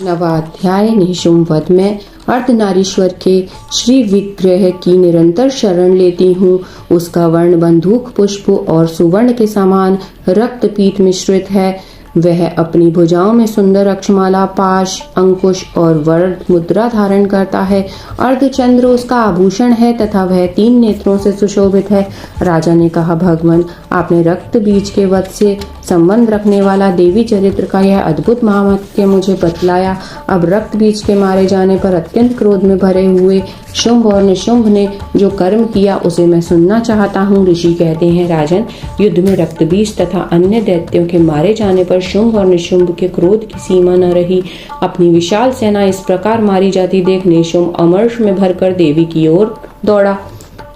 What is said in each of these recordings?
नवाध्याय निशुम्भ वध में अर्धनारीश्वर के श्री विग्रह की निरंतर शरण लेती हूँ। उसका वर्ण बंदूक पुष्प और सुवर्ण के समान रक्तपीत मिश्रित है। वह अपनी भुजाओं में सुंदर अक्षमाला, पाश, अंकुश और वरद मुद्रा धारण करता है। अर्धचंद्र उसका आभूषण है तथा वह 3 नेत्रों से सुशोभित है। राजा ने कहा, भगवान, आपने रक्त बीज के वध से संबंध रखने वाला देवी चरित्र का यह अद्भुत महात्म्य मुझे बतलाया। अब रक्त बीज के मारे जाने पर अत्यंत क्रोध में भरे हुए शुंभ और निशुंभ ने जो कर्म किया उसे मैं सुनना चाहता हूँ। ऋषि कहते हैं, राजन, युद्ध में रक्त बीज तथा अन्य दैत्यों के मारे जाने पर शुंभ और निशुंभ के क्रोध की सीमा न रही। अपनी विशाल सेना इस प्रकार मारी जाती देख निशुंभ अमर्ष में भरकर देवी की ओर दौड़ा।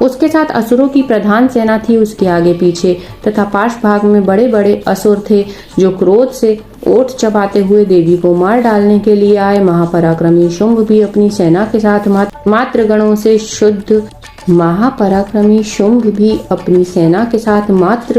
उसके साथ असुरों की प्रधान सेना थी, उसके आगे पीछे तथा पार्श्व भाग में बड़े बड़े असुर थे जो क्रोध से ओठ चबाते हुए देवी को मार डालने के लिए आए। महापराक्रमी शुंभ भी अपनी सेना के साथ मात्र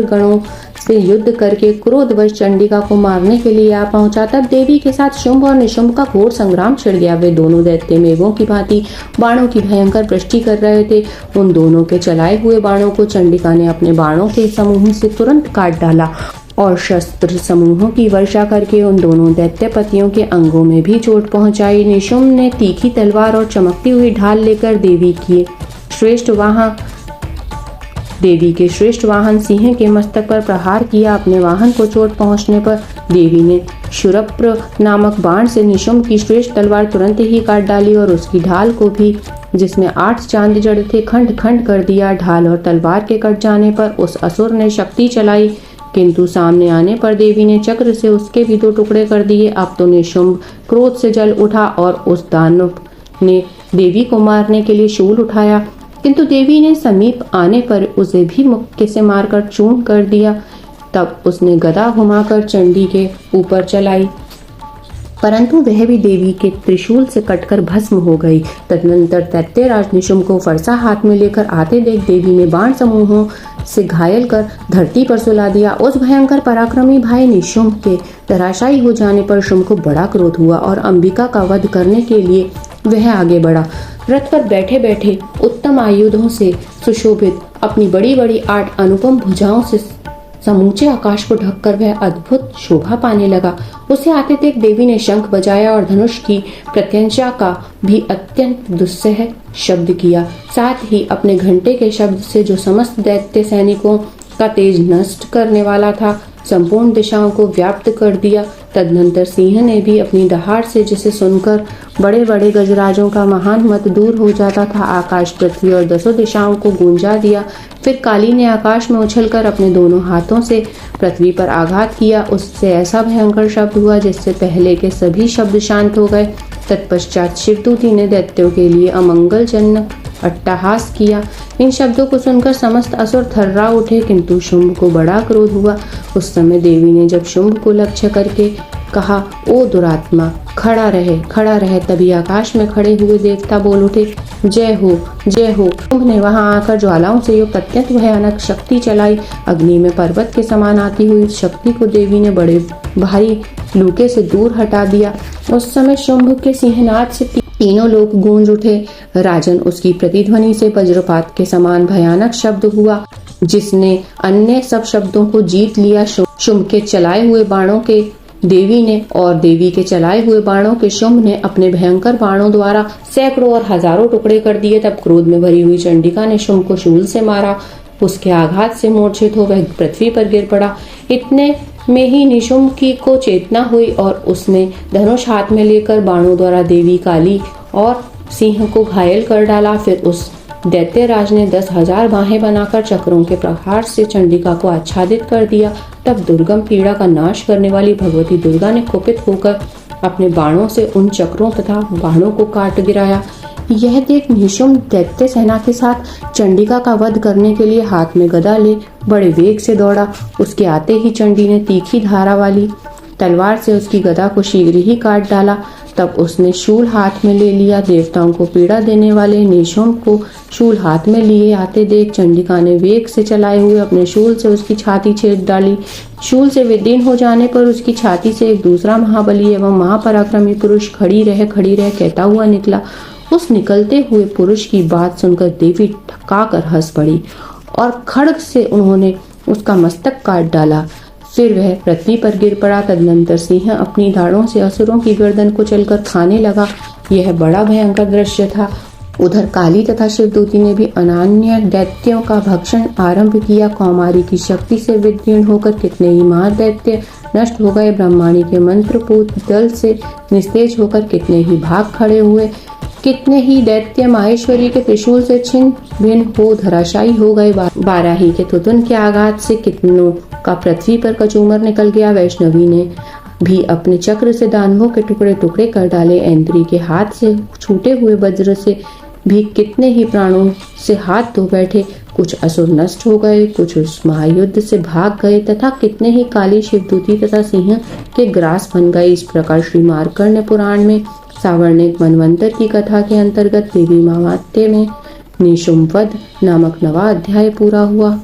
गणों से युद्ध करके क्रोधवश चंडिका को मारने के लिए आ पहुंचा। तब देवी के साथ शुंभ और निशुंभ का घोर संग्राम छिड़ गया। वे दोनों दैत्य मेघों की भांति बाणों की भयंकर वृष्टि कर रहे थे। उन दोनों के चलाए हुए बाणों को चंडिका ने अपने बाणों के समूह से तुरंत काट डाला और शस्त्र समूहों की वर्षा करके उन दोनों दैत्यपतियों के अंगों में भी चोट पहुंचाई। निशुंभ ने तीखी तलवार और चमकती हुई ढाल लेकर देवी के श्रेष्ठ वाहन सिंह के मस्तक पर प्रहार किया। अपने वाहन को चोट पहुंचने पर देवी ने शूरप्र नामक बाण से निशुंभ की श्रेष्ठ तलवार तुरंत ही काट डाली और उसकी ढाल को भी, जिसमें 8 चांद जड़ थे, खंड खंड कर दिया। ढाल और तलवार के कट जाने पर उस असुर ने शक्ति चलाई, किंतु सामने आने पर देवी ने चक्र से उसके भी 2 टुकड़े कर दिए। अब तो निशुंभ क्रोध से जल उठा और उस दानव ने देवी को मारने के लिए शूल उठाया, किंतु देवी ने समीप आने पर उसे भी मुक्के से मारकर चूर्ण कर दिया। तब उसने गदा घुमाकर चंडी के ऊपर चलाई, परंतु वह भी देवी के त्रिशूल से कटकर भस्म हो गई। तदनंतर दैत्यराज निशुंभ को फरसा हाथ में लेकर आते देख देवी ने बाण समूहों से घायल कर धरती पर सुला दिया। उस भयंकर पराक्रमी भाई निशुंभ के धराशायी हो जाने पर शुंभ को बड़ा क्रोध हुआ और अंबिका का वध करने के लिए वह आगे बढ़ा। रथ पर बैठे बैठे उत्तम आयुधों से सुशोभित अपनी बड़ी बड़ी 8 अनुपम भुजाओं से समूचे आकाश को ढककर वह अद्भुत शोभा पाने लगा। उसे आते देख देवी ने शंख बजाया और धनुष की प्रत्यंचा का भी अत्यंत दुस्सह शब्द किया। साथ ही अपने घंटे के शब्द से जो समस्त दैत्य सैनिकों का तेज नष्ट करने वाला था, संपूर्ण दिशाओं को व्याप्त कर दिया। तदनंतर सिंह ने भी अपनी दहाड़ से, जिसे सुनकर बड़े बड़े गजराजों का महान मत दूर हो जाता था, आकाश, पृथ्वी और 10 दिशाओं को गूंजा दिया। फिर काली ने आकाश में उछलकर अपने दोनों हाथों से पृथ्वी पर आघात किया। उससे ऐसा भयंकर शब्द हुआ जिससे पहले के सभी शब्द शांत हो गए। तत्पश्चात शिवदूती ने दैत्यों के लिए अमंगलजनक अट्टहास किया। इन शब्दों को सुनकर समस्त असुर थर्रा उठे, किंतु शुंभ को बड़ा क्रोध हुआ। उस समय देवी ने जब शुंभ को लक्ष्य करके कहा, ओ दुरात्मा, खड़ा रहे। तभी आकाश में खड़े हुए देवता बोल उठे, जय हो, जय हो। शुंभ ने वहां आकर ज्वालाओं से युक्त अत्यंत भयानक शक्ति चलाई। अग्नि में पर्वत के समान आती हुई शक्ति को देवी ने बड़े भारी लूके से दूर हटा दिया। उस समय शुंभ के सिंहनाद से तीनों लोग गूंज उठे। राजन, उसकी प्रतिध्वनि से वज्रपात के समान भयानक शब्द हुआ, जिसने अन्य सब शब्दों को जीत लिया। शुंभ के चलाए हुए बाणों के देवी ने और देवी के चलाए हुए बाणों के शुंभ ने अपने भयंकर बाणों द्वारा सैकड़ों और हजारों टुकड़े कर दिए। तब क्रोध में भरी हुई चंडिका ने शुंभ को शूल से मारा। उसके आघात से मूर्छित हो वह पृथ्वी पर गिर पड़ा। इतने में ही निशुंभ को चेतना हुई और उसने धनुष हाथ में लेकर बाणों द्वारा देवी, काली और सिंह को घायल कर डाला। फिर उस दैत्यराज ने 10,000 बाहें बनाकर चक्रों के प्रहार से चंडिका को आच्छादित कर दिया। तब दुर्गम पीड़ा का नाश करने वाली भगवती दुर्गा ने कुपित होकर अपने बाणों से उन चक्रों तथा बाणों को काट गिराया। यह देख निशुंभ दैत्य सेना के साथ चंडिका का वध करने के लिए हाथ में गदा ले बड़े वेग से दौड़ा। उसके आते ही चंडी ने तीखी धारा वाली तलवार से उसकी गदा को शीघ्र ही काट डाला। तब उसने शूल हाथ में ले लिया। देवताओं को पीड़ा देने वाले निशुम्भ को शूल हाथ में लिए आते देख चंडिका ने वेग से चलाए हुए अपने शूल से उसकी छाती छेद डाली। शूल से विदीर्ण हो जाने पर उसकी छाती से एक दूसरा महाबली एवं महापराक्रमी पुरुष खड़ी रह कहता हुआ निकला। उस निकलते हुए पुरुष की बात सुनकर देवी ठक्काकर हंस पड़ी और खड्ग से उन्होंने उसका मस्तक काट डाला। फिर वह पृथ्वी पर गिर पड़ा। तदनंतर सिंह अपनी धाड़ों से असुरों की गर्दन को चलकर खाने लगा। यह बड़ा भयंकर दृश्य था। उधर काली तथा शिवदूती ने भी अनान्य दैत्यों का भक्षण आरंभ किया। कौमारी की शक्ति से विदीर्ण होकर कितने ही महादैत्य नष्ट हो गए। ब्रह्माणी के मंत्रपूत दल से निस्तेज होकर कितने ही भाग खड़े हुए। कितने ही दैत्य माहेश्वरी के त्रिशूल से छिन्न भिन्न हो धराशायी हो गए। बाराही के तुतुन के आघात से कितनों का पृथ्वी पर कचूमर निकल गया। वैष्णवी ने भी अपने चक्र से दानवों के टुकड़े टुकड़े कर डाले। ऐन्द्री के हाथ से छूटे हुए वज्र से भी कितने ही प्राणों से हाथ धो बैठे। कुछ असुर नष्ट हो गए, कुछ उस महायुद्ध से भाग गए तथा कितने ही काली शिवदूती तथा सिंह के ग्रास बन गए। इस प्रकार श्री मार्कण्डेय पुराण में सावर्णिक मनवंतर की कथा के अंतर्गत देवी महात्म्य में निशुम्भ वध नामक 9वां अध्याय पूरा हुआ।